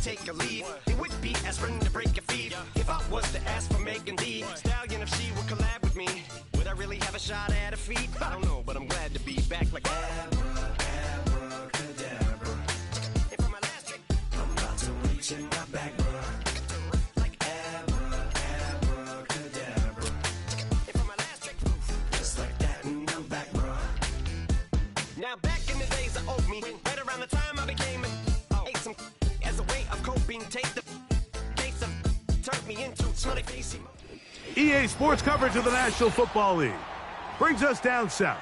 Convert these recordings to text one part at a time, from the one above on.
take a leave. It would be aspirin to break your feet. If I was to ask for Megan Thee Stallion, if she would collab with me, would I really have a shot at her feet? I don't know, but I'm glad to be back like abracadabra. And for my last trick, I'm about to reach in my back, bruh. Like abracadabra. And for my last trick, just like that, and I'm back, bruh. Now back in the days of old me, right around the time I became ate some as a way of coping. Take the case of turned me into smelly facey. EA Sports coverage of the National Football League brings us down south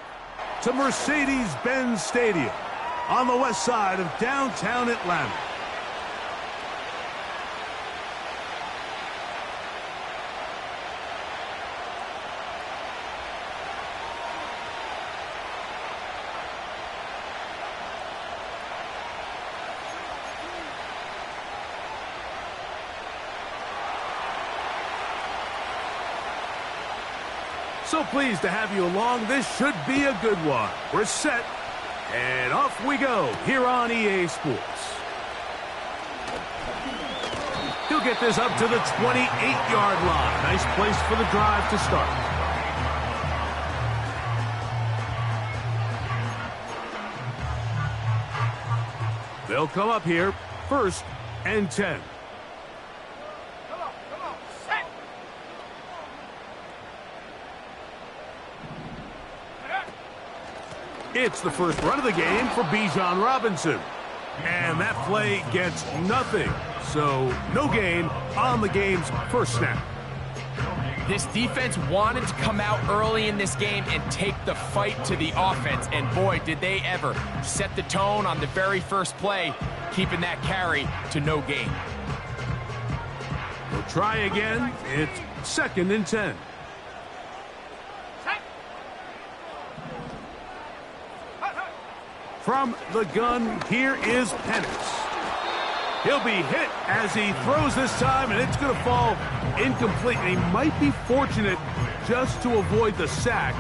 to Mercedes-Benz Stadium on the west side of downtown Atlanta. So pleased to have you along. This should be a good one. We're set, and off we go here on EA Sports. He'll get this up to the 28-yard line. Nice place for the drive to start. They'll come up here, 1st and 10. It's the first run of the game for Bijan Robinson. And that play gets nothing. So no gain on the game's first snap. This defense wanted to come out early in this game and take the fight to the offense. And boy, did they ever set the tone on the very first play, keeping that carry to no gain. We'll try again. It's 2nd and 10. From the gun, here is Penix. He'll be hit as he throws this time, and it's going to fall incomplete. And he might be fortunate just to avoid the sack,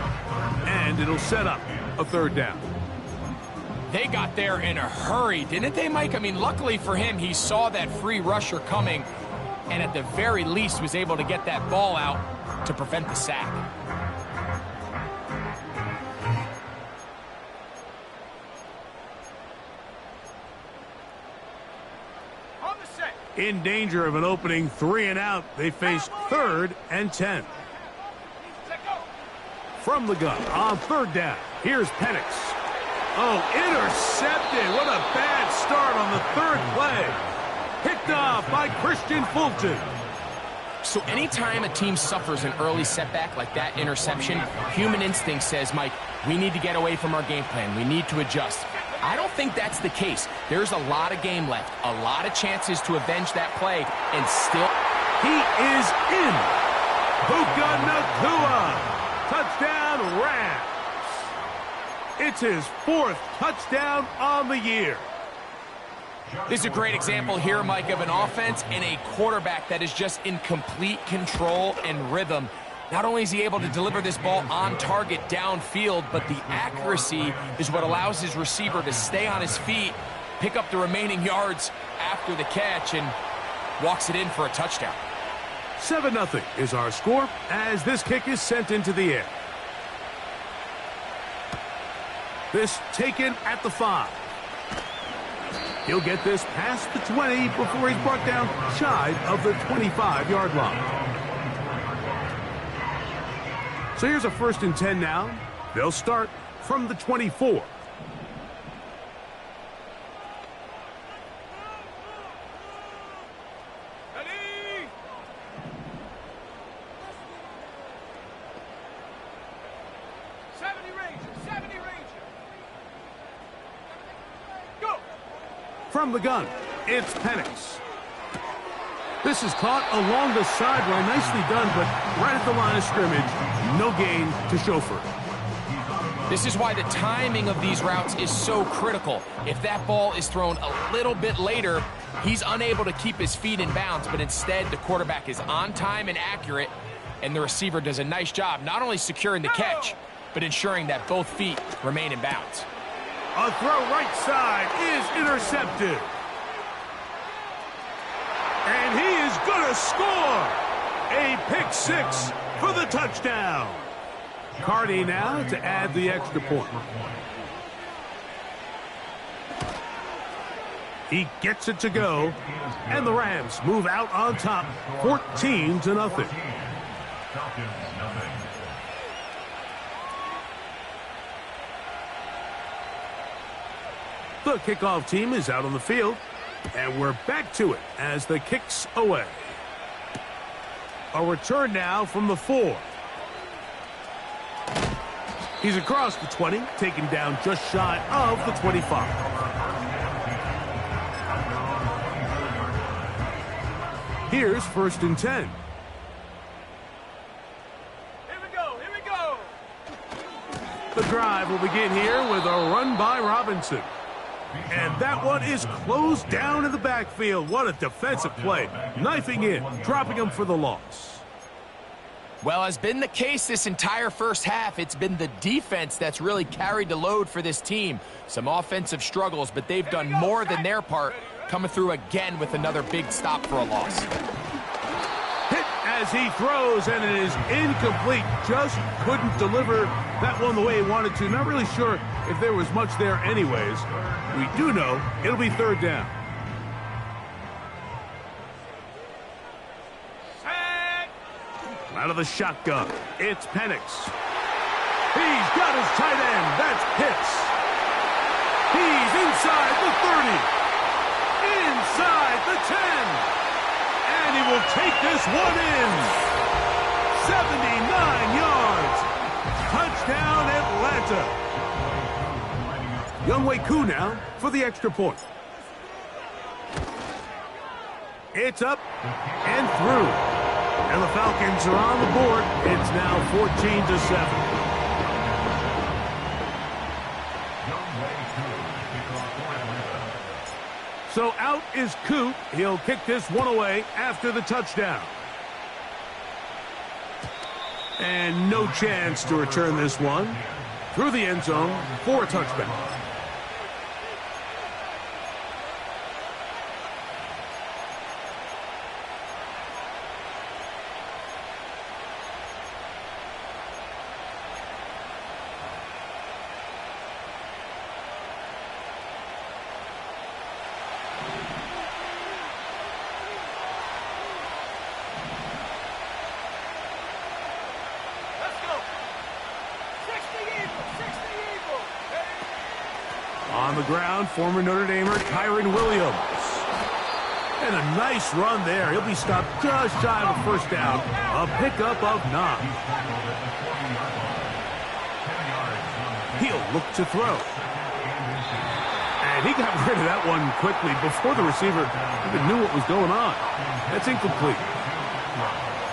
and it'll set up a 3rd down. They got there in a hurry, didn't they, Mike? I mean, luckily for him, he saw that free rusher coming, and at the very least was able to get that ball out to prevent the sack. In danger of an opening 3 and out, they face 3rd and 10. From the gun on 3rd down, here's Penix. Oh, intercepted. What a bad start on the 3rd play. Picked off by Christian Fulton. So anytime a team suffers an early setback like that interception, human instinct says, Mike, we need to get away from our game plan. We need to adjust. I don't think that's the case. There's a lot of game left, a lot of chances to avenge that play, and still... He is in. Puka Nacua. Touchdown, Rams. It's his 4th touchdown on the year. This is a great example here, Mike, of an offense and a quarterback that is just in complete control and rhythm. Not only is he able to deliver this ball on target downfield, but the accuracy is what allows his receiver to stay on his feet, pick up the remaining yards after the catch, and walks it in for a touchdown. 7-0 is our score as this kick is sent into the air. This taken at the 5. He'll get this past the 20 before he's brought down shy of the 25-yard line. So here's a 1st and 10 now. They'll start from the 24. Go! From the gun, it's Penix. This is caught along the sideline. Nicely done, but right at the line of scrimmage, no gain to show for it. This is why the timing of these routes is so critical. If that ball is thrown a little bit later, he's unable to keep his feet in bounds, but instead the quarterback is on time and accurate, and the receiver does a nice job not only securing the catch, but ensuring that both feet remain in bounds. A throw right side is intercepted. score! A pick six for the touchdown. Carty now to add the extra point. He gets it to go, and the Rams move out on top, 14-0. The kickoff team is out on the field, and we're back to it as the kick's away. A return now from the 4. He's across the 20, taken down just shy of the 25. Here's 1st and 10. Here we go, here we go. The drive will begin here with a run by Robinson. And that one is closed down in the backfield. What a defensive play. Knifing in, dropping him for the loss. Well, as been the case this entire first half, it's been the defense that's really carried the load for this team. Some offensive struggles, but they've done more than their part, coming through again with another big stop for a loss. Hit as he throws, and it is incomplete. Just couldn't deliver that one the way he wanted to. Not really sure if there was much there anyways. We do know it'll be 3rd down. Out of the shotgun, it's Penix. He's got his tight end. That's Pitts. He's inside the 30. Inside the 10. And he will take this one in. 79 yards. Touchdown, Atlanta. Younghoe Koo now for the extra point. It's up and through. And the Falcons are on the board. It's now 14-7. So out is Koo. He'll kick this one away after the touchdown. And no chance to return this one through the end zone for a touchback. On the ground, former Notre Damer Kyren Williams. And a nice run there. He'll be stopped just shy of a 1st down. A pickup of 9. He'll look to throw. And he got rid of that one quickly before the receiver even knew what was going on. That's incomplete.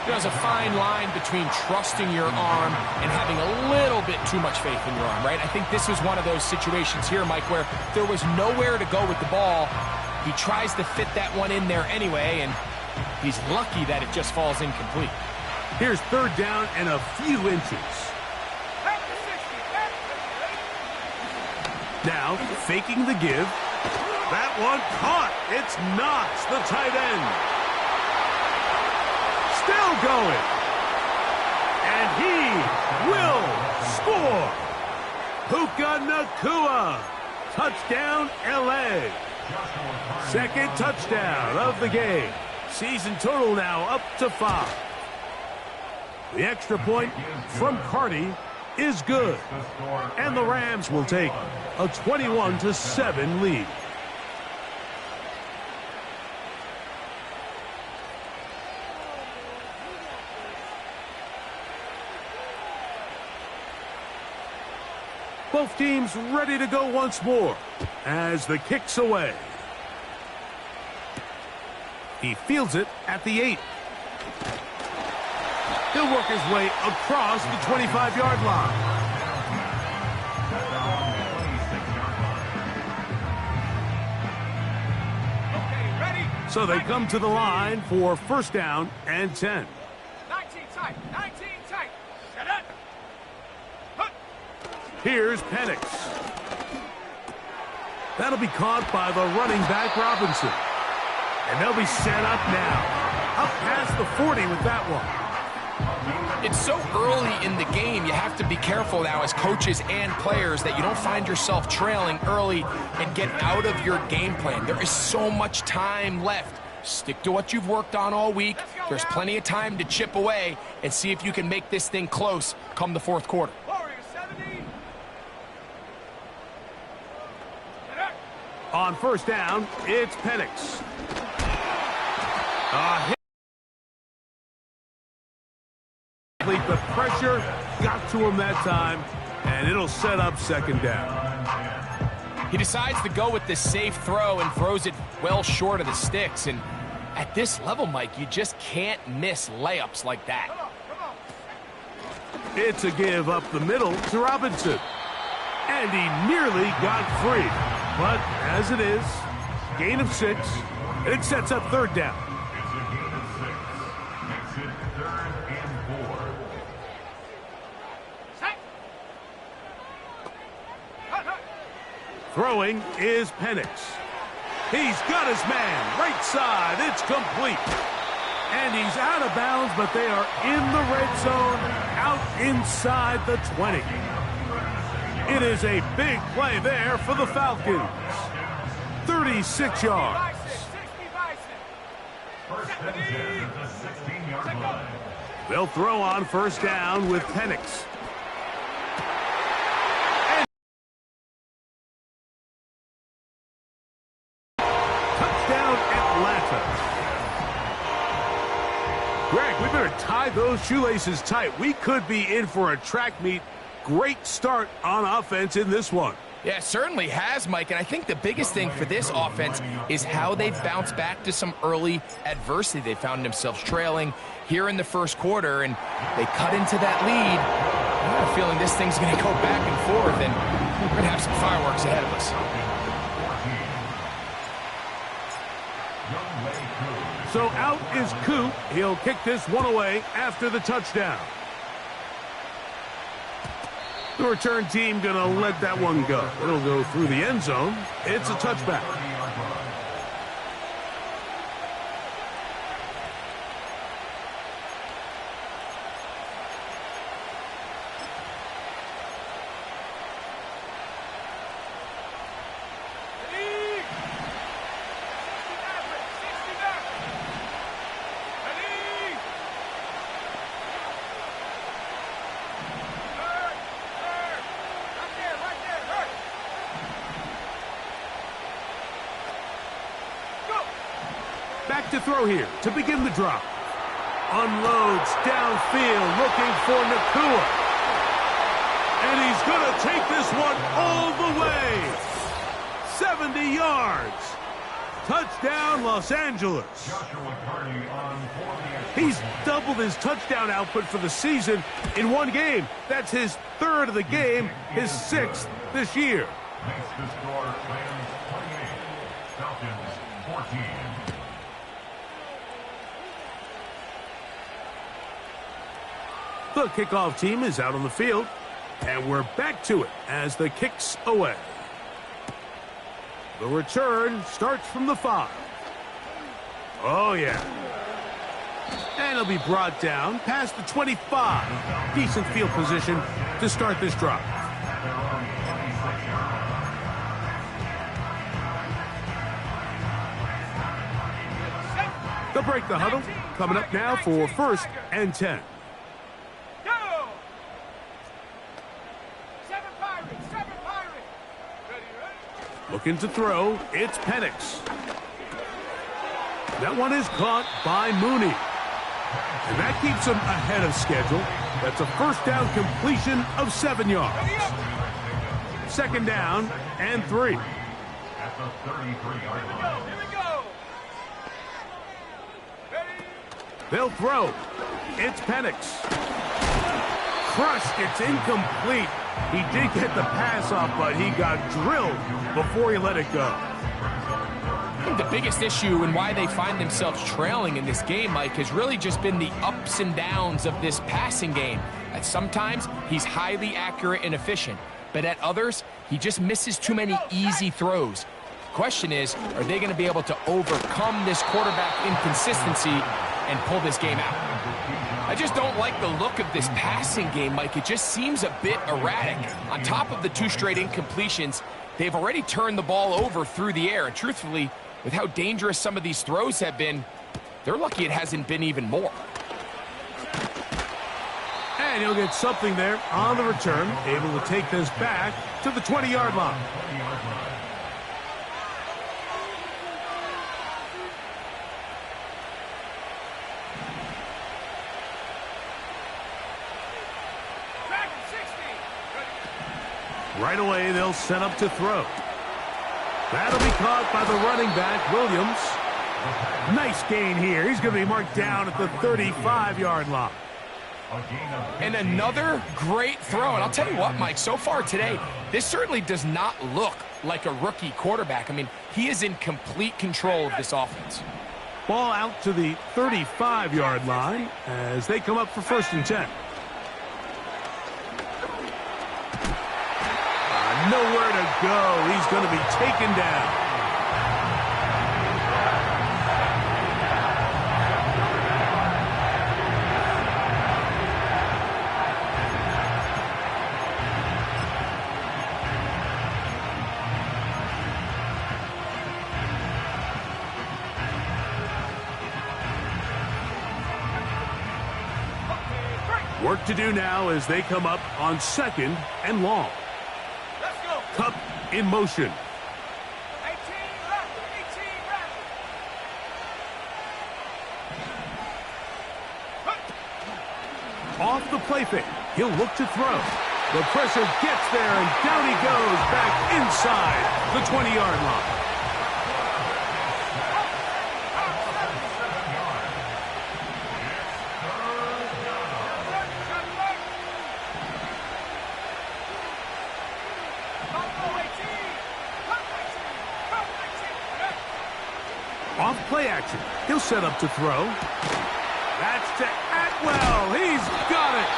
There's a fine line between trusting your arm and having a little bit too much faith in your arm, right? I think this was one of those situations here, Mike, where there was nowhere to go with the ball. He tries to fit that one in there anyway, and he's lucky that it just falls incomplete. Here's 3rd down and a few inches. Now, faking the give. That one caught. It's Knox, the tight end. Still going. And he will score. Puka Nacua. Touchdown, L.A. 2nd touchdown of the game. Season total now up to 5. The extra point from Carty is good. And the Rams will take a 21-7 lead. Both teams ready to go once more as the kick's away. He fields it at the 8. He'll work his way across the 25-yard line. Okay, ready? So they come to the line for 1st down and 10. 19 tight, 19 tight. Shut up. Here's Penix. That'll be caught by the running back Robinson. And they'll be set up now. up past the 40 with that one. It's so early in the game, you have to be careful now as coaches and players that you don't find yourself trailing early and get out of your game plan. There is so much time left. Stick to what you've worked on all week. There's plenty of time to chip away and see if you can make this thing close come the fourth quarter. On first down, it's Penix. The pressure got to him that time, and it'll set up second down. He decides to go with this safe throw and throws it well short of the sticks. And at this level, Mike, you just can't miss layups like that. It's a give up the middle to Robinson. And he nearly got free. But as it is, gain of 6, and it sets up third down. Throwing is Penix. He's got his man, right side, it's complete. And he's out of bounds, but they are in the red zone, out inside the 20. It is a big play there for the Falcons. 36 yards. They'll throw on first down with Penix. Greg, we better tie those shoelaces tight. We could be in for a track meet. Great start on offense in this one. Yeah, it certainly has, Mike, and I think the biggest thing for this offense is how they've bounced back to some early adversity. They found themselves trailing here in the first quarter, and they cut into that lead. I have a feeling this thing's going to go back and forth, and we're going to have some fireworks ahead of us. So out is Coop. He'll kick this one away after the touchdown. The return team going to let that one go. It'll go through the end zone. It's a touchback. Back to throw here to begin the drop. Unloads downfield looking for Nacua. And he's going to take this one all the way. 70 yards. Touchdown, Los Angeles. He's doubled his touchdown output for the season in one game. That's his third of the game, his 6th this year. Makes the score Rams 28, Falcons 14. The kickoff team is out on the field, and we're back to it as the kick's away. The return starts from the 5. Oh, yeah. And it'll be brought down past the 25. Decent field position to start this drive. They'll break the huddle. Coming up now for 1st and 10. Looking to throw, it's Penix. That one is caught by Mooney. And that keeps him ahead of schedule. That's a first down completion of 7 yards. 2nd down and 3. At the 33-yard line. They'll throw. It's Penix. Crushed. It's incomplete. He did get the pass off, but he got drilled before he let it go. I think the biggest issue and why they find themselves trailing in this game, Mike, has really just been the ups and downs of this passing game. At sometimes, he's highly accurate and efficient, but at others, he just misses too many easy throws. The question is, are they going to be able to overcome this quarterback inconsistency and pull this game out. I just don't like the look of this passing game, Mike. It just seems a bit erratic. On top of the 2 straight incompletions, they've already turned the ball over through the air. And truthfully, with how dangerous some of these throws have been, they're lucky it hasn't been even more. And he'll get something there on the return, able to take this back to the 20-yard line. Right away, they'll set up to throw. That'll be caught by the running back, Williams. Nice gain here. He's going to be marked down at the 35-yard line. And another great throw. And I'll tell you what, Mike, so far today, this certainly does not look like a rookie quarterback. I mean, he is in complete control of this offense. Ball out to the 35-yard line as they come up for 1st and 10. Nowhere to go. He's going to be taken down. Work to do now as they come up on 2nd and long. Kupp in motion. 18 left, 18 left. Off the play fake. He'll look to throw. The pressure gets there, and down he goes back inside the 20-yard line. Off play action. He'll set up to throw. That's to Atwell. He's got it.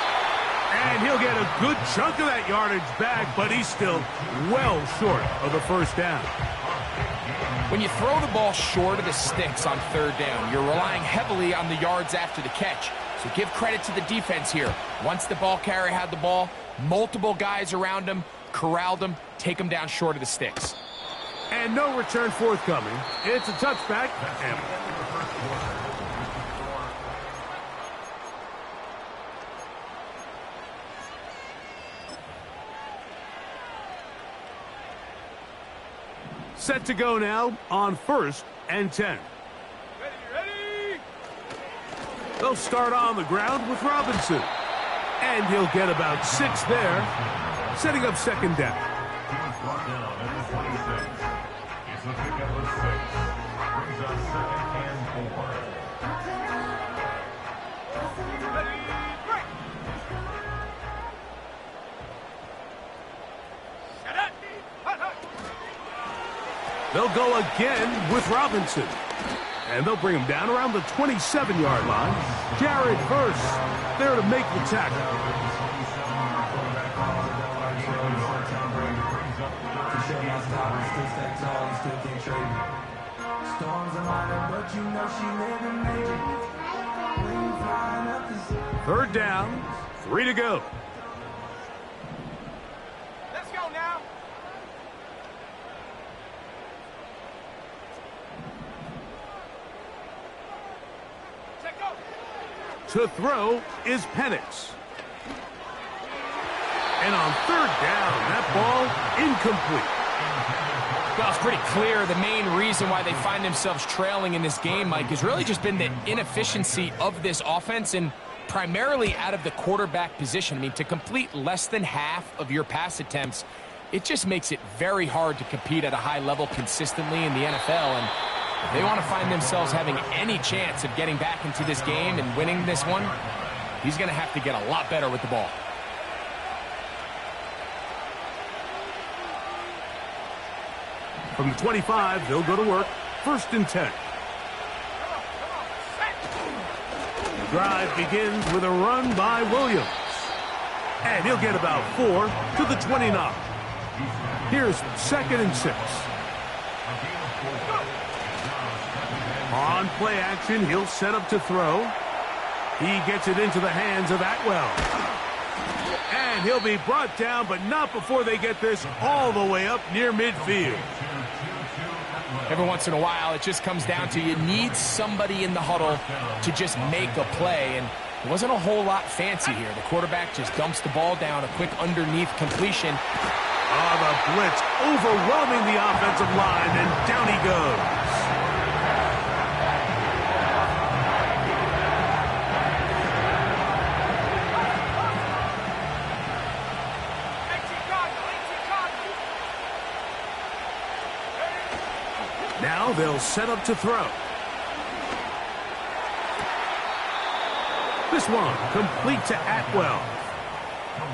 And he'll get a good chunk of that yardage back, but he's still well short of the 1st down. When you throw the ball short of the sticks on 3rd down, you're relying heavily on the yards after the catch. So give credit to the defense here. Once the ball carrier had the ball, multiple guys around him, corralled him, take him down short of the sticks. And no return forthcoming. It's a touchback. Set to go now on 1st and 10. Ready. They'll start on the ground with Robinson. And he'll get about 6 there, setting up 2nd down. It's a pickup of 6. Brings us 2nd and 4. Ready, break. Shut up. They'll go again with Robinson. And they'll bring him down around the 27-yard line. Jared Verse there to make the tackle. Third down, 3 to go. Let's go now. Check go. To throw is Penix. And on 3rd down, that ball incomplete. Well, it's pretty clear the main reason why they find themselves trailing in this game, Mike, has really just been the inefficiency of this offense and primarily out of the quarterback position. I mean, to complete less than half of your pass attempts, it just makes it very hard to compete at a high level consistently in the NFL. And if they want to find themselves having any chance of getting back into this game and winning this one, he's going to have to get a lot better with the ball. From the 25, they'll go to work. 1st and 10. The drive begins with a run by Williams. And he'll get about 4 to the 29. Here's 2nd and 6. On play action, he'll set up to throw. He gets it into the hands of Atwell. And he'll be brought down, but not before they get this all the way up near midfield. Every once in a while, it just comes down to you need somebody in the huddle to just make a play. And it wasn't a whole lot fancy here. The quarterback just dumps the ball down, a quick underneath completion. Oh, the blitz overwhelming the offensive line, and down he goes. Now they'll set up to throw. This one complete to Atwell.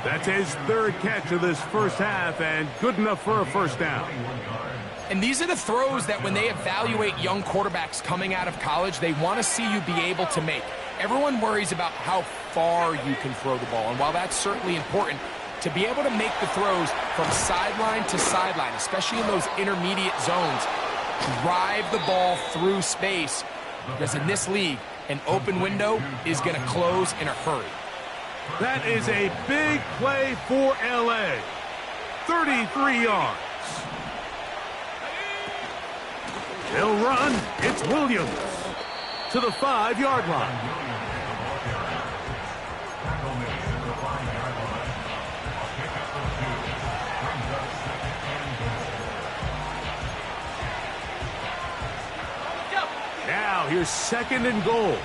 That's his third catch of this first half, and good enough for a first down. And these are the throws that when they evaluate young quarterbacks coming out of college, they want to see you be able to make. Everyone worries about how far you can throw the ball, and while that's certainly important, to be able to make the throws from sideline to sideline, especially in those intermediate zones, drive the ball through space, because in this league, an open window is going to close in a hurry. That is a big play for LA. 33 yards. They'll run. It's Williams to the 5-yard line. Now here's second and goal.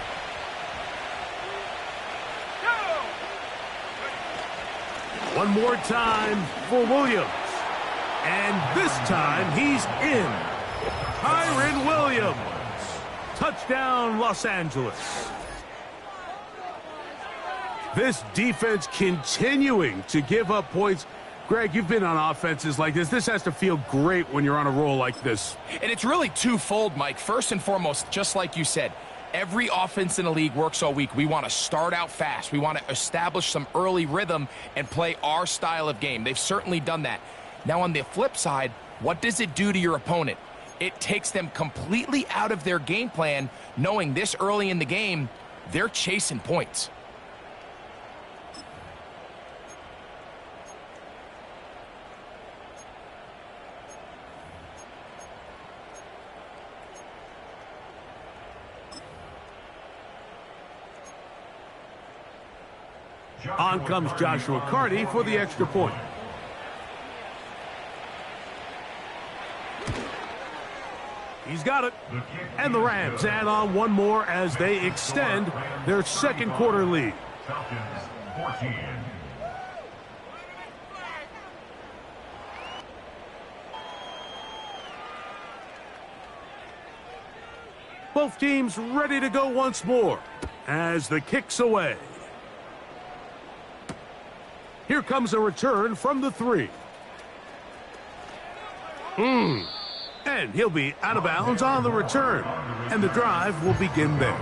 One more time for Williams. And this time he's in. Kyren Williams. Touchdown, Los Angeles. This defense continuing to give up points. Greg, you've been on offenses like this. This has to feel great when you're on a roll like this. And it's really twofold, Mike. First and foremost, just like you said, every offense in the league works all week. We want to start out fast. We want to establish some early rhythm and play our style of game. They've certainly done that. Now, on the flip side, what does it do to your opponent? It takes them completely out of their game plan, knowing this early in the game, they're chasing points. On comes Joshua Carty for the extra point. He's got it. And the Rams add on one more as they extend their second quarter lead. Falcons 14. Both teams ready to go once more as the kick's away. Here comes a return from the 3. And he'll be out of bounds on the return. And the drive will begin there.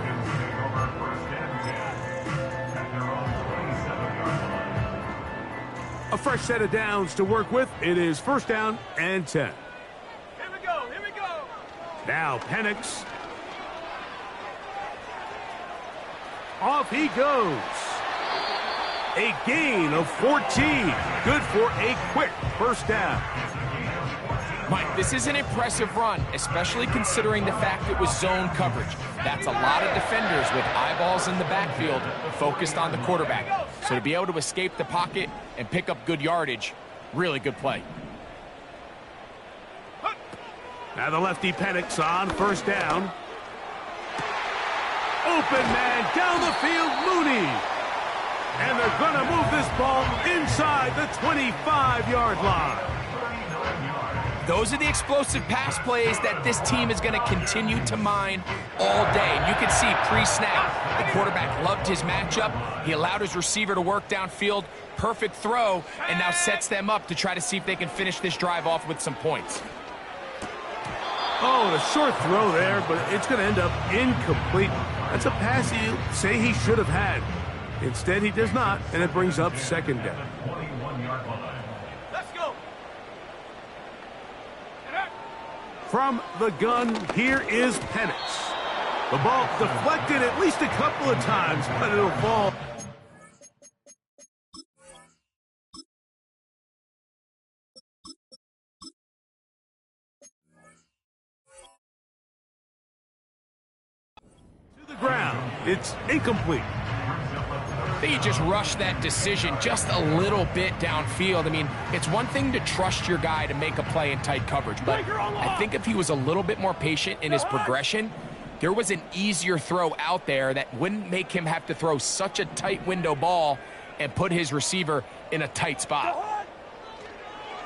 A fresh set of downs to work with. It is first down and 10. Here we go, here we go. Now Penix. Off he goes. A gain of 14. Good for a quick first down. Mike, this is an impressive run, especially considering the fact it was zone coverage. That's a lot of defenders with eyeballs in the backfield focused on the quarterback. So to be able to escape the pocket and pick up good yardage, really good play. Now the lefty Penix on first down. Open man down the field, Mooney. And they're going to move this ball inside the 25-yard line. Those are the explosive pass plays that this team is going to continue to mine all day. And you can see pre-snap, the quarterback loved his matchup. He allowed his receiver to work downfield. Perfect throw, and now sets them up to try to see if they can finish this drive off with some points. Oh, the short throw there, but it's going to end up incomplete. That's a pass he'll say he should have had. Instead, he does not, and it brings up second down. 21-yard line. Let's go. From the gun, here is Penix. The ball deflected at least a couple of times, but it'll fall. To the ground. It's incomplete. I think he just rushed that decision just a little bit downfield. I mean, it's one thing to trust your guy to make a play in tight coverage, but I think if he was a little bit more patient in his progression, there was an easier throw out there that wouldn't make him have to throw such a tight window ball and put his receiver in a tight spot.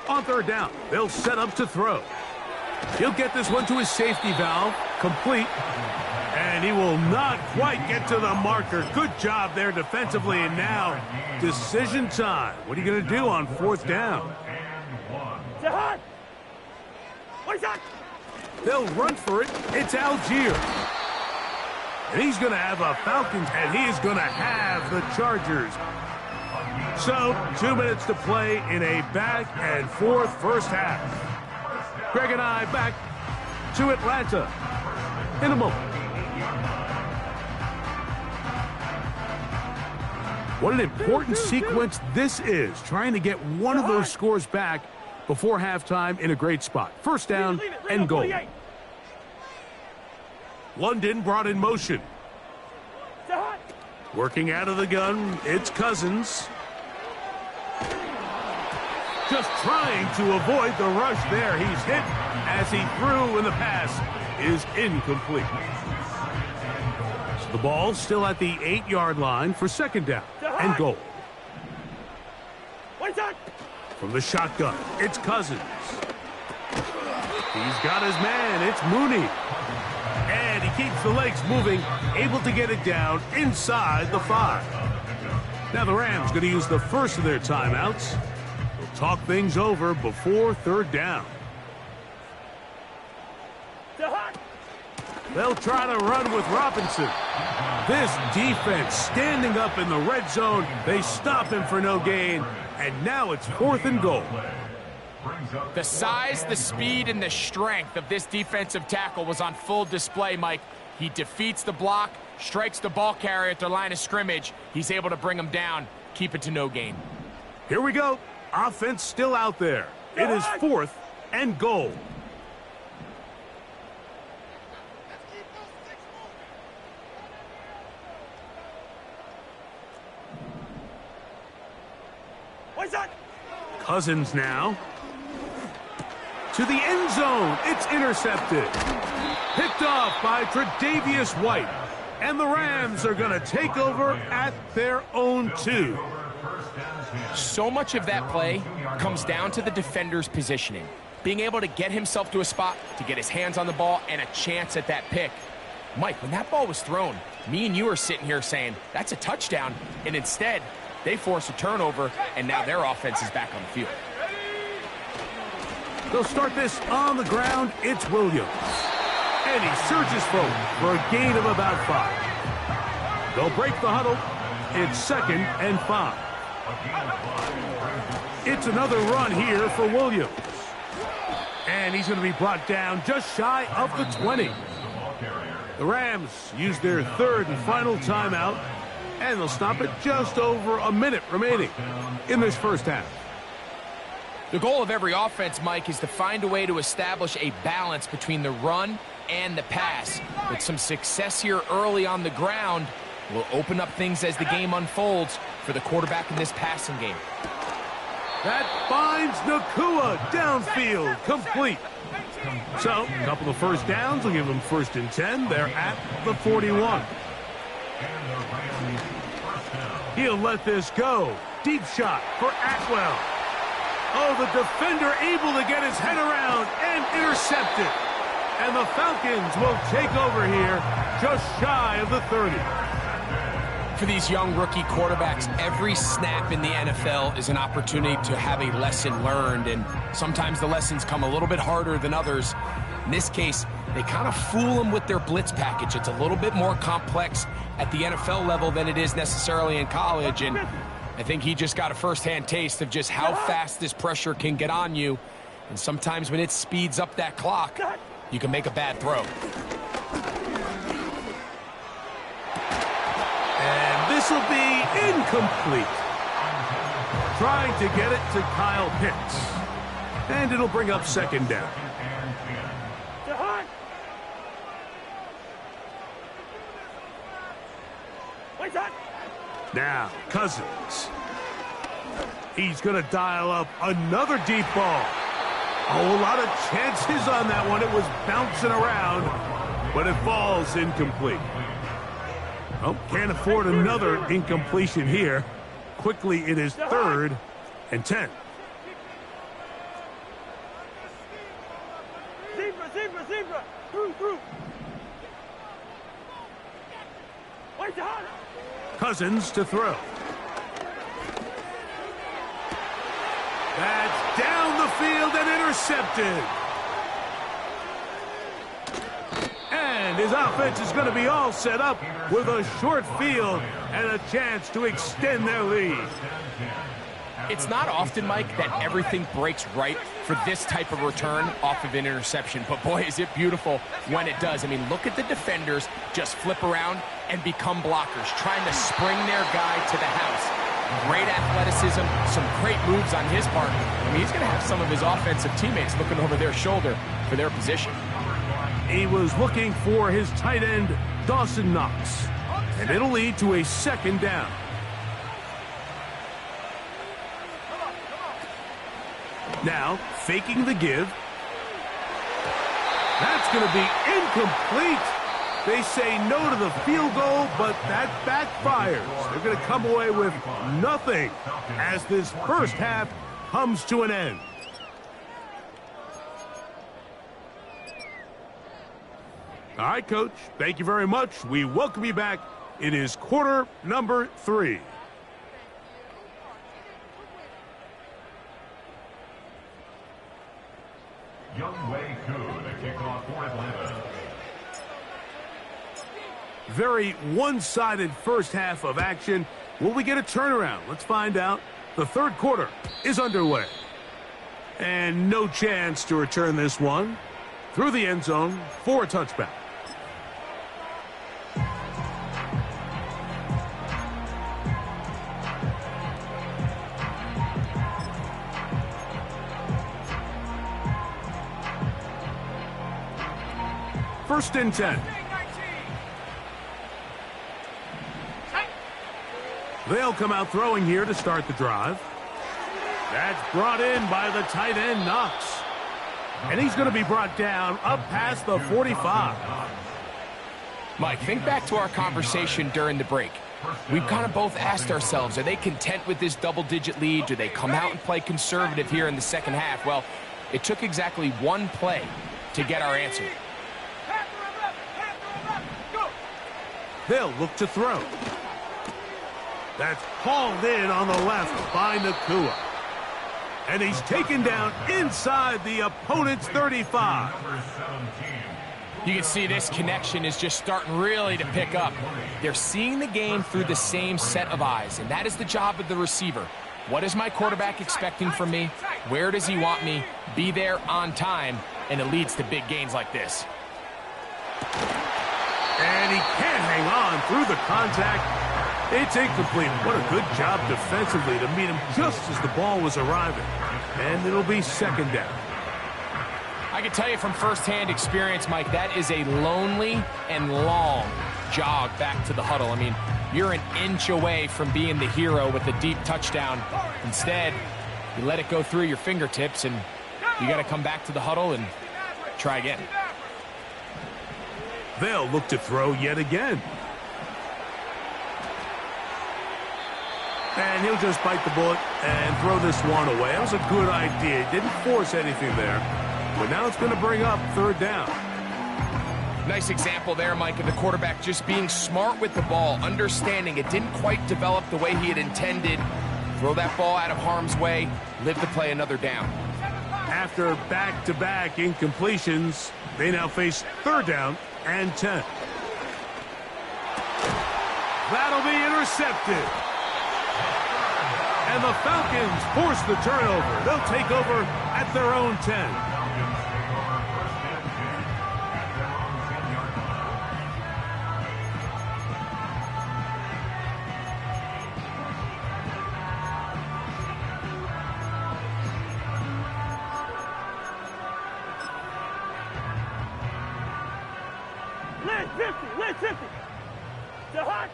On third down, they'll set up to throw. He'll get this one to his safety valve, complete. And he will not quite get to the marker. Good job there defensively, and now decision time. What are you going to do on fourth down? They'll run for it. It's Algier. And he's going to have a Falcons, and he is going to have the Chargers. So, 2 minutes to play in a back-and-forth first half. Greg and I back to Atlanta in a moment. What an important sequence this is, trying to get one of those scores back before halftime in a great spot. First down and goal. London brought in motion. Working out of the gun, it's Cousins. Just trying to avoid the rush there. He's hit as he threw, and the pass is incomplete. The ball still at the 8-yard line for second down and goal. From the shotgun, it's Cousins. He's got his man. It's Mooney. And he keeps the legs moving, able to get it down inside the 5. Now the Rams going to use the first of their timeouts. They'll talk things over before third down. They'll try to run with Robinson. This defense standing up in the red zone. They stop him for no gain, and now it's fourth and goal. The size, the speed, and the strength of this defensive tackle was on full display, Mike. He defeats the block, strikes the ball carrier at their line of scrimmage. He's able to bring him down, keep it to no gain. Here we go. Offense still out there. It is fourth and goal. Cousins now. To the end zone. It's intercepted. Picked off by Tre'Davious White. And the Rams are going to take over at their own 2. So much of that play comes down to the defender's positioning. Being able to get himself to a spot, to get his hands on the ball, and a chance at that pick. Mike, when that ball was thrown, me and you are sitting here saying, that's a touchdown. And instead, they force a turnover, and now their offense is back on the field. They'll start this on the ground. It's Williams. And he surges forward for a gain of about 5. They'll break the huddle. It's second and 5. It's another run here for Williams. And he's going to be brought down just shy of the 20. The Rams use their third and final timeout, and they'll stop it just over a minute remaining in this first half. The goal of every offense, Mike, is to find a way to establish a balance between the run and the pass. With some success here early on the ground, will open up things as the game unfolds for the quarterback in this passing game. That finds Nacua downfield, complete. So, a couple of first downs will give them first and 10. They're at the 41. He'll let this go. Deep shot for Atwell. Oh, the defender able to get his head around and intercept it. And the Falcons will take over here just shy of the 30. For these young rookie quarterbacks, every snap in the NFL is an opportunity to have a lesson learned, and sometimes the lessons come a little bit harder than others. In this case, they kind of fool them with their blitz package. It's a little bit more complex at the NFL level than it is necessarily in college, and I think he just got a first-hand taste of just how fast this pressure can get on you, and sometimes when it speeds up that clock, you can make a bad throw. will be incomplete. Trying to get it to Kyle Pitts. And it'll bring up second down. Now, Cousins. He's going to dial up another deep ball. A lot of chances on that one. It was bouncing around, but it falls incomplete. Oh, can't afford another incompletion here. Quickly, it is 3rd and 10. Zebra. Through. Cousins to throw. That's down the field and intercepted. And his offense is going to be all set up with a short field and a chance to extend their lead. It's not often, Mike, that everything breaks right for this type of return off of an interception. But, boy, is it beautiful when it does. I mean, look at the defenders just flip around and become blockers, trying to spring their guy to the house. Great athleticism, some great moves on his part. I mean, he's going to have some of his offensive teammates looking over their shoulder for their position. He was looking for his tight end, Dawson Knox. And it'll lead to a second down. Now, faking the give. That's going to be incomplete. They say no to the field goal, but that backfires. They're going to come away with nothing as this first half comes to an end. All right, Coach, thank you very much. We welcome you back. It is quarter number 3. Younghoe Koo to kick off for Atlanta. Very one-sided first half of action. Will we get a turnaround? Let's find out. The third quarter is underway. And no chance to return this one through the end zone for a touchback. First and 10. They'll come out throwing here to start the drive. That's brought in by the tight end, Knox. And he's going to be brought down up past the 45. Mike, think back to our conversation during the break. We've kind of both asked ourselves, are they content with this double-digit lead? Do they come out and play conservative here in the second half? Well, it took exactly one play to get our answer. They'll look to throw. That's hauled in on the left by Nacua. And he's taken down inside the opponent's 35. You can see this connection is just starting really to pick up. They're seeing the game through the same set of eyes, and that is the job of the receiver. What is my quarterback expecting from me? Where does he want me? Be there on time, and it leads to big gains like this. And he can't hang on through the contact. It's incomplete. What a good job defensively to meet him just as the ball was arriving. And it'll be second down. I can tell you from firsthand experience, Mike, that is a lonely and long jog back to the huddle. I mean, you're an inch away from being the hero with a deep touchdown. Instead, you let it go through your fingertips, and you got to come back to the huddle and try again. They'll look to throw yet again. And he'll just bite the bullet and throw this one away. That was a good idea. Didn't force anything there. But now it's going to bring up third down. Nice example there, Mike, of the quarterback just being smart with the ball, understanding it didn't quite develop the way he had intended. Throw that ball out of harm's way, live to play another down. After back-to-back incompletions, they now face third down and 10. That'll be intercepted. And the Falcons force the turnover. They'll take over at their own 10. It's empty. It's hot.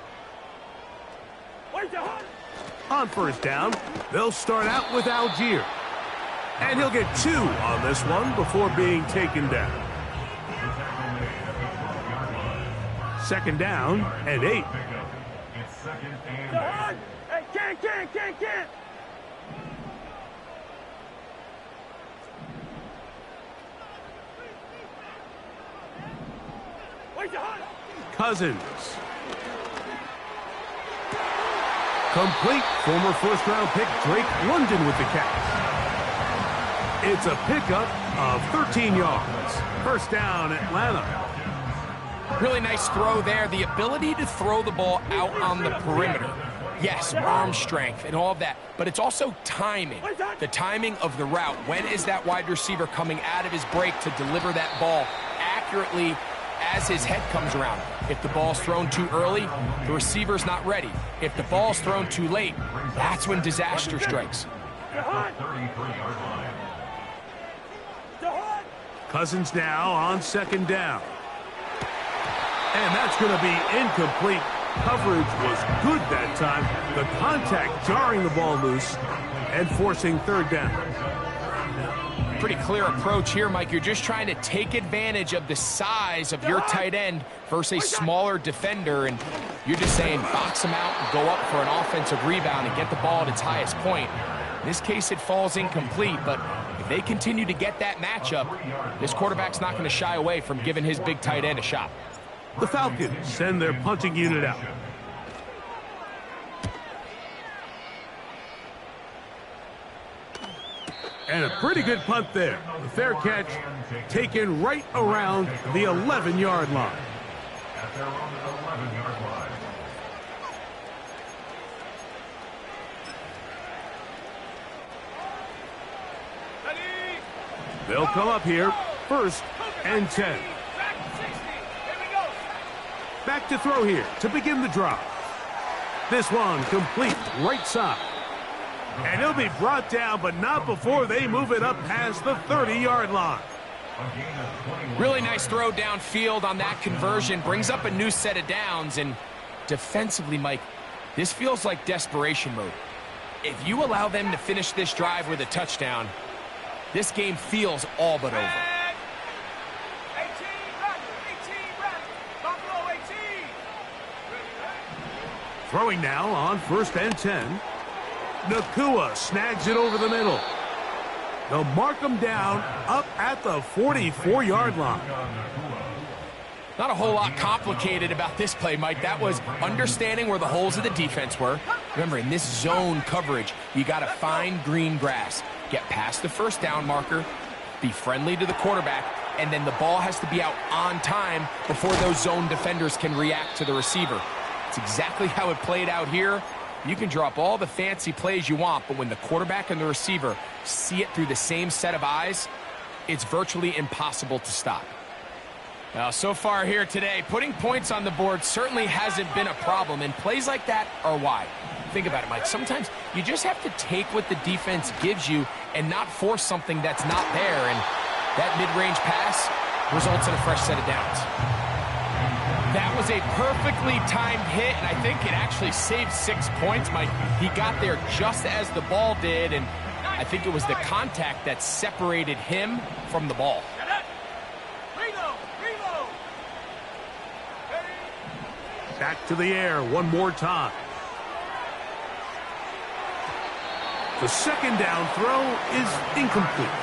Where's the hot? On first down, they'll start out with Algier. And he'll get 2 on this one before being taken down. Second down and 8. It's second and The hot. Hey, can't. Where's the hot? Cousins. Complete. Former first-round pick Drake London with the catch. It's a pickup of 13 yards. First down, Atlanta. Really nice throw there. The ability to throw the ball out on the perimeter. Yes, arm strength and all of that, but it's also timing. The timing of the route. When is that wide receiver coming out of his break to deliver that ball accurately as his head comes around? If the ball's thrown too early, the receiver's not ready. If the ball's thrown too late, that's when disaster strikes. The hot. 33-yard line. The hot. Cousins now on second down. And that's going to be incomplete. Coverage was good that time. The contact jarring the ball loose and forcing third down. Pretty clear approach here, Mike. You're just trying to take advantage of the size of your tight end versus a smaller defender, and you're just saying box him out and go up for an offensive rebound and get the ball at its highest point. In this case, it falls incomplete, but if they continue to get that matchup, this quarterback's not going to shy away from giving his big tight end a shot. The Falcons send their punting unit out. And a pretty good punt there. The fair catch taken right around the 11-yard line. At their own 11-yard line. They'll come up here, first and 10. Back to throw here to begin the drive. This one complete right side. And he'll be brought down, but not before they move it up past the 30-yard line. Really nice throw downfield on that conversion. Brings up a new set of downs. And defensively, Mike, this feels like desperation mode. If you allow them to finish this drive with a touchdown, this game feels all but over. Throwing now on first and 10. Nacua snags it over the middle. They'll mark him down up at the 44-yard line. Not a whole lot complicated about this play, Mike. That was understanding where the holes of the defense were. Remember, in this zone coverage, you got to find green grass. Get past the first down marker, be friendly to the quarterback, and then the ball has to be out on time before those zone defenders can react to the receiver. It's exactly how it played out here. You can drop all the fancy plays you want, but when the quarterback and the receiver see it through the same set of eyes, it's virtually impossible to stop. Now, so far here today, putting points on the board certainly hasn't been a problem, and plays like that are why. Think about it, Mike. Sometimes you just have to take what the defense gives you and not force something that's not there, and that mid-range pass results in a fresh set of downs. That was a perfectly timed hit, and I think it actually saved 6 points, Mike. He got there just as the ball did, and I think it was the contact that separated him from the ball. Back to the air one more time. The second down throw is incomplete.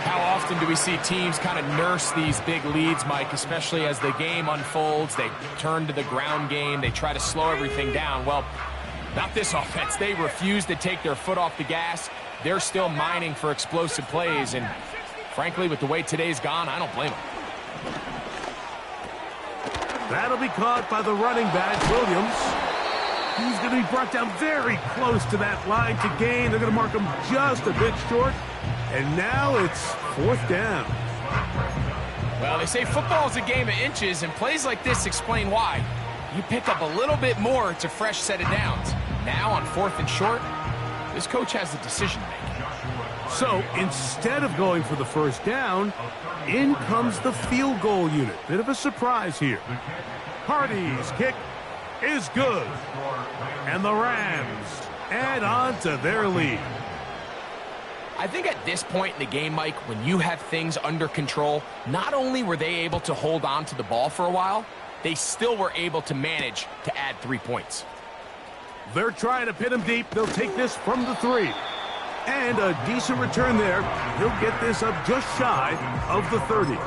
How often do we see teams kind of nurse these big leads, Mike, especially as the game unfolds? They turn to the ground game. They try to slow everything down. Well, not this offense. They refuse to take their foot off the gas. They're still mining for explosive plays, and frankly, with the way today's gone, I don't blame them. That'll be caught by the running back, Williams. He's going to be brought down very close to that line to gain. They're going to mark him just a bit short. And now it's fourth down. Well, they say football is a game of inches, and plays like this explain why. You pick up a little bit more, it's a fresh set of downs. Now on fourth and short, this coach has a decision to make. So instead of going for the first down, in comes the field goal unit. Bit of a surprise here. Hardy's kick is good. And the Rams add on to their lead. I think at this point in the game, Mike, when you have things under control, not only were they able to hold on to the ball for a while, they still were able to manage to add 3 points. They're trying to pin him deep. They'll take this from the 3. And a decent return there. He'll get this up just shy of the 30.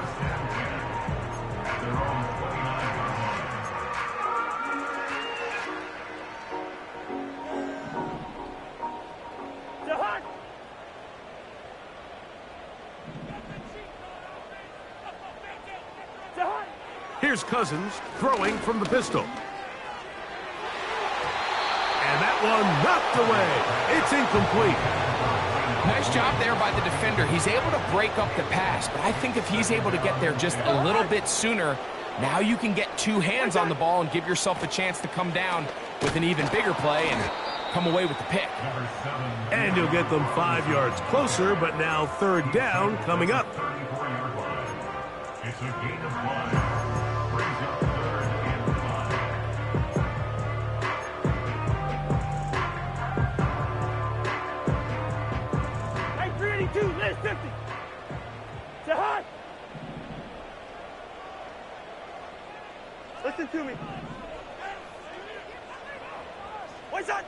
Here's Cousins throwing from the pistol. And that one knocked away. It's incomplete. Nice job there by the defender. He's able to break up the pass, but I think if he's able to get there just a little bit sooner, now you can get 2 hands on the ball and give yourself a chance to come down with an even bigger play and come away with the pick. And you'll get them 5 yards closer, but now 3rd down coming up. It's a gain of 5. Brings up 3rd and 5. 382, list 50. Say hi. Listen to me. What's that?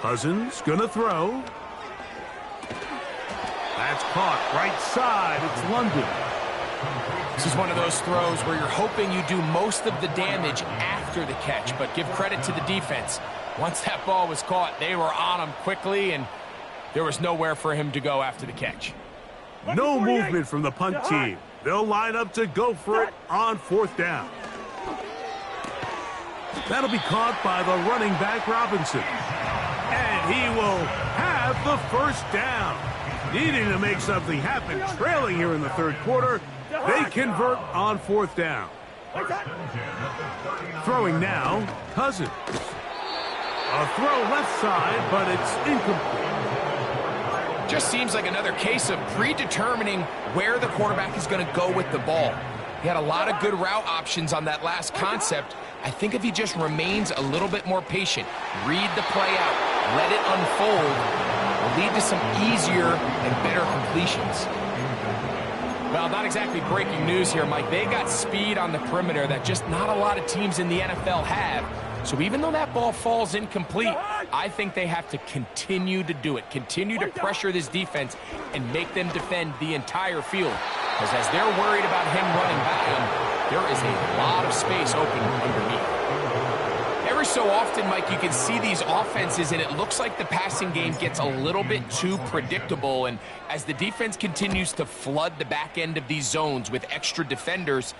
Cousins gonna throw. That's caught right side. It's London. This is one of those throws where you're hoping you do most of the damage after the catch, but give credit to the defense. Once that ball was caught, they were on him quickly, and there was nowhere for him to go after the catch. No movement from the punt team. They'll line up to go for it on 4th down. That'll be caught by the running back Robinson. And he will have the 1st down. Needing to make something happen, trailing here in the 3rd quarter. They convert on 4th down. Throwing now, Cousins. A throw left side, but it's incomplete. Just seems like another case of predetermining where the quarterback is going to go with the ball. He had a lot of good route options on that last concept. I think if he just remains a little bit more patient, read the play out, let it unfold, will lead to some easier and better completions. Well, not exactly breaking news here, Mike. They got speed on the perimeter that just not a lot of teams in the NFL have. So even though that ball falls incomplete, I think they have to continue to do it, continue to pressure this defense and make them defend the entire field. Because as they're worried about him running by them, there is a lot of space open underneath. Every so often, Mike, you can see these offenses, and it looks like the passing game gets a little bit too predictable. And as the defense continues to flood the back end of these zones with extra defenders,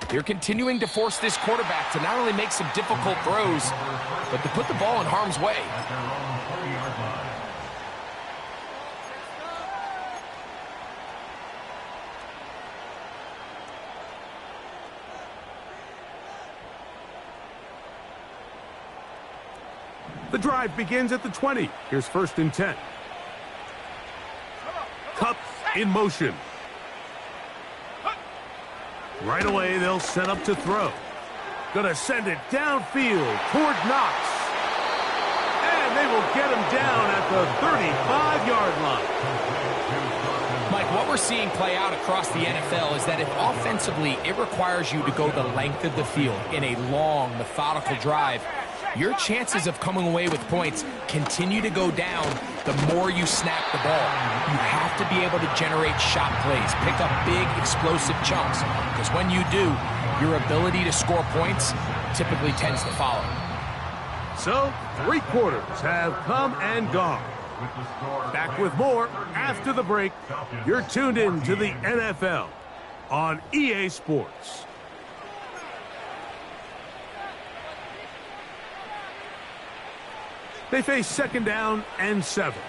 they're continuing to force this quarterback to not only make some difficult throws, but to put the ball in harm's way. The drive begins at the 20. Here's 1st and 10. Kupp in motion. Right away, they'll set up to throw. Gonna send it downfield toward Knox. And they will get him down at the 35-yard line. Mike, what we're seeing play out across the NFL is that if offensively it requires you to go the length of the field in a long, methodical drive, your chances of coming away with points continue to go down the more you snap the ball. You have to be able to generate shot plays, pick up big, explosive chunks, because when you do, your ability to score points typically tends to follow. So, 3 quarters have come and gone. Back with more after the break. You're tuned in to the NFL on EA Sports. They face 2nd down and 7.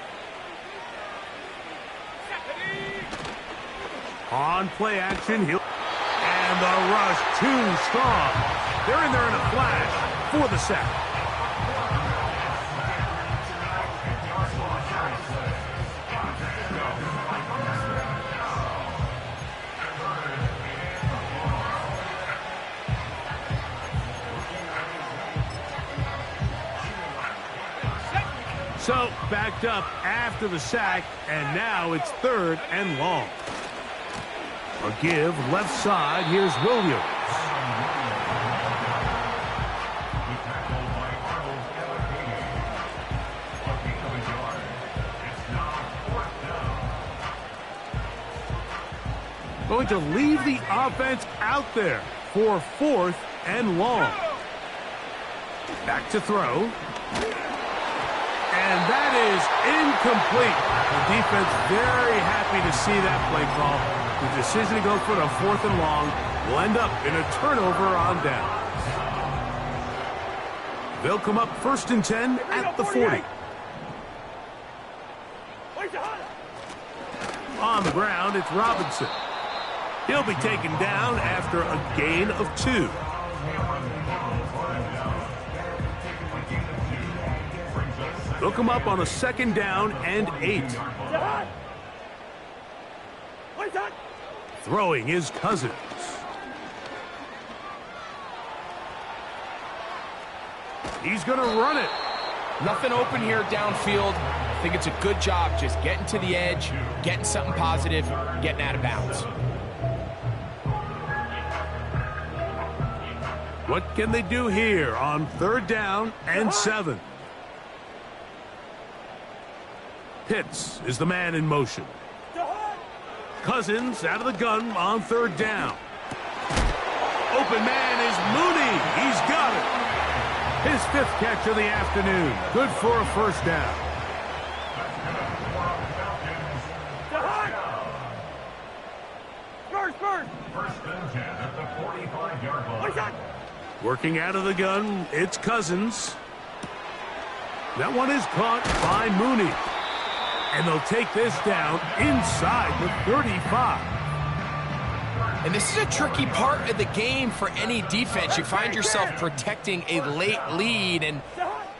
On play action, and the rush too strong. They're in there in a flash for the sack. So, backed up after the sack, and now it's 3rd and long. A give left side. Here's Williams. Going to leave the offense out there for 4th and long. Back to throw. And that is incomplete. The defense very happy to see that play call. The decision to go for the 4th and long will end up in a turnover on down. They'll come up 1st and 10 at the 40. On the ground, it's Robinson. He'll be taken down after a gain of 2. They'll come up on a 2nd down and 8. Throwing is Cousins. He's going to run it. Nothing open here downfield. I think it's a good job just getting to the edge, getting something positive, getting out of bounds. What can they do here on 3rd down and 7? Pitts is the man in motion. Cousins out of the gun on 3rd down. Open man is Mooney. He's got it. His 5th catch of the afternoon. Good for a 1st down. First and 10 at the 45-yard line. Working out of the gun, it's Cousins. That one is caught by Mooney. And they'll take this down inside the 35. And this is a tricky part of the game for any defense. You find yourself protecting a late lead, and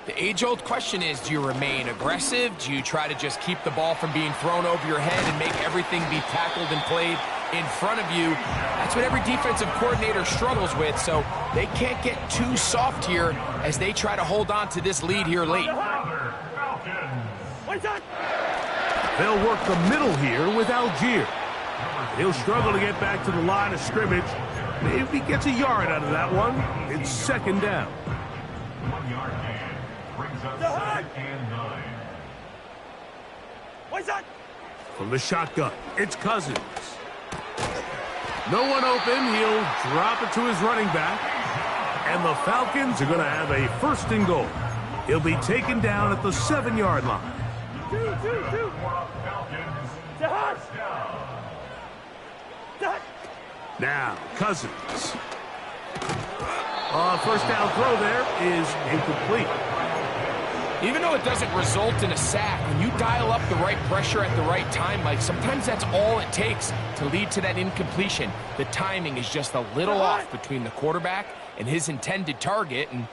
the age-old question is, do you remain aggressive? Do you try to just keep the ball from being thrown over your head and make everything be tackled and played in front of you? That's what every defensive coordinator struggles with, so they can't get too soft here as they try to hold on to this lead here late. They'll work the middle here with Algier. He'll struggle to get back to the line of scrimmage. Maybe he gets a yard out of that one. It's 2nd down. 1-yard gain brings up 2nd and 9. From the shotgun, it's Cousins. No one open. He'll drop it to his running back. And the Falcons are going to have a 1st and goal. He'll be taken down at the 7-yard line. Now, Cousins. 1st down throw there is incomplete. Even though it doesn't result in a sack, when you dial up the right pressure at the right time, Mike, sometimes that's all it takes to lead to that incompletion. The timing is just a little off between the quarterback and his intended target, and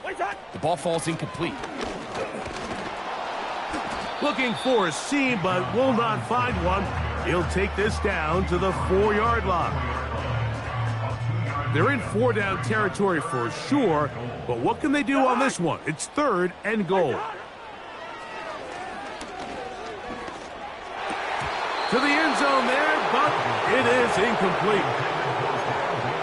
the ball falls incomplete. Looking for a seam, but will not find one. He'll take this down to the 4-yard line. They're in 4-down territory for sure, but what can they do on this one? It's 3rd and goal. To the end zone there, but it is incomplete.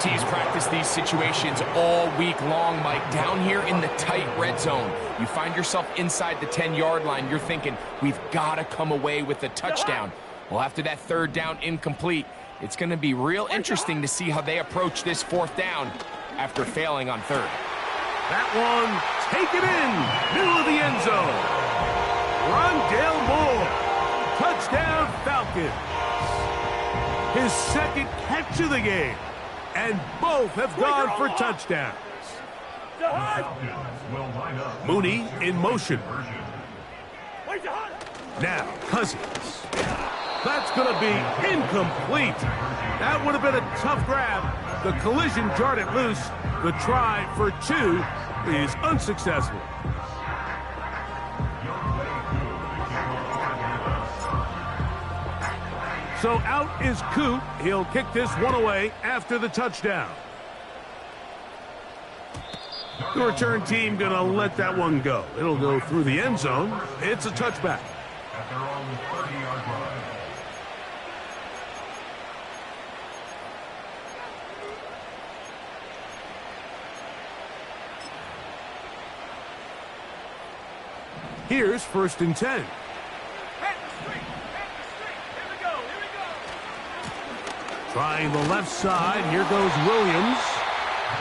Teams practice these situations all week long, Mike. Down here in the tight red zone, you find yourself inside the 10-yard line. You're thinking, we've got to come away with a touchdown. Well, after that 3rd down incomplete, it's going to be real interesting to see how they approach this 4th down after failing on 3rd. That one taken in, middle of the end zone. Rondale Moore, touchdown Falcons. His 2nd catch of the game, and both have gone for touchdowns. Mooney in motion. Now, Cousins. That's going to be incomplete. That would have been a tough grab. The collision jarred it loose. The try for 2 is unsuccessful. So out is Coop. He'll kick this one away after the touchdown. The return team going to let that one go. It'll go through the end zone. It's a touchback. At their own 30-yard line. Here's 1st and 10. Trying the left side. Here goes Williams.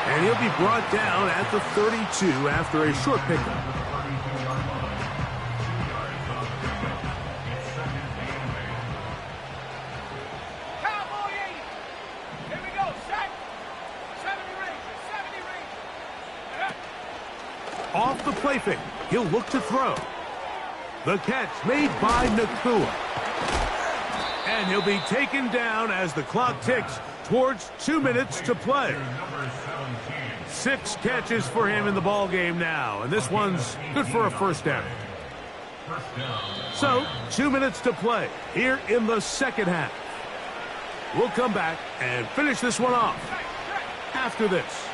And he'll be brought down at the 32 after a short pickup. Off the play fake. He'll look to throw. The catch made by Nacua. And he'll be taken down as the clock ticks towards 2 minutes to play. 6 catches for him in the ball game now, and this one's good for a first down. So, 2 minutes to play here in the second half. We'll come back and finish this one off after this.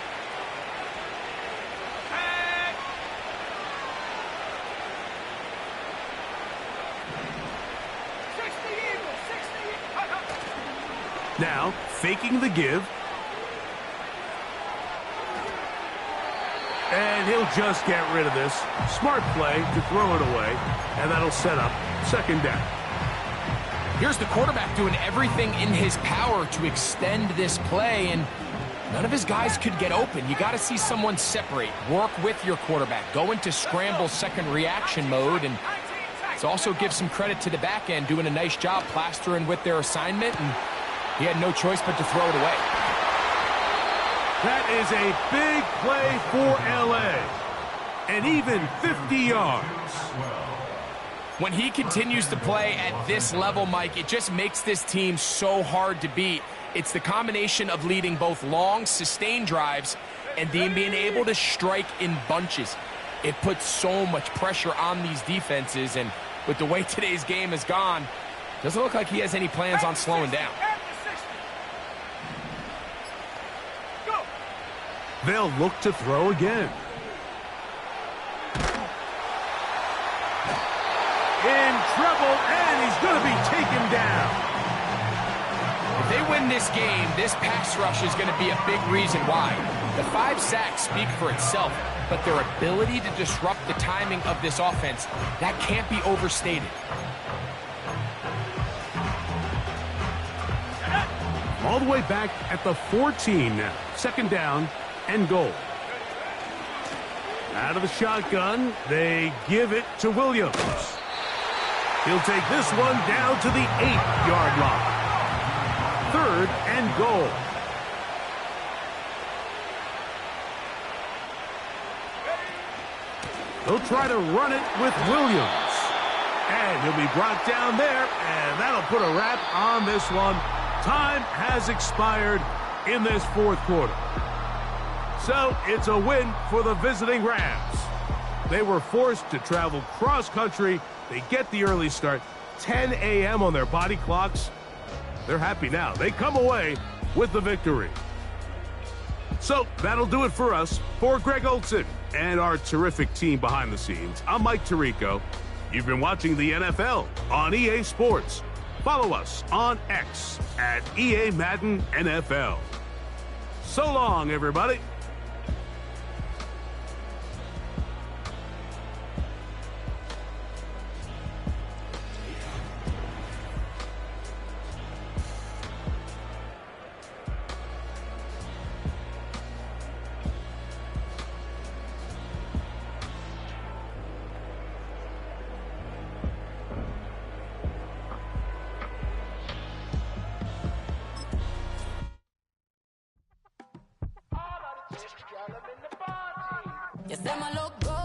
Now, faking the give. And he'll just get rid of this. Smart play to throw it away, and that'll set up second down. Here's the quarterback doing everything in his power to extend this play, and none of his guys could get open. You got to see someone separate, work with your quarterback, go into scramble second reaction mode, and let's also give some credit to the back end doing a nice job plastering with their assignment, and he had no choice but to throw it away. That is a big play for L.A. And even 50 yards. When he continues to play at this level, Mike, it just makes this team so hard to beat. It's the combination of leading both long, sustained drives and then being able to strike in bunches. It puts so much pressure on these defenses, and with the way today's game has gone, doesn't look like he has any plans on slowing down. They'll look to throw again. In trouble, and he's going to be taken down. If they win this game, this pass rush is going to be a big reason why. The 5 sacks speak for itself, but their ability to disrupt the timing of this offense, that can't be overstated. All the way back at the 14 now. Second down and goal. Out of the shotgun, they give it to Williams. He'll take this one down to the 8-yard line. 3rd and goal. He'll try to run it with Williams. And he'll be brought down there, and that'll put a wrap on this one. Time has expired in this 4th quarter. So it's a win for the visiting Rams. They were forced to travel cross-country. They get the early start, 10 a.m. on their body clocks. They're happy now. They come away with the victory. So that'll do it for us. For Greg Olsen and our terrific team behind the scenes, I'm Mike Tirico. You've been watching the NFL on EA Sports. Follow us on X at EA Madden NFL. So long, everybody. You say my look good.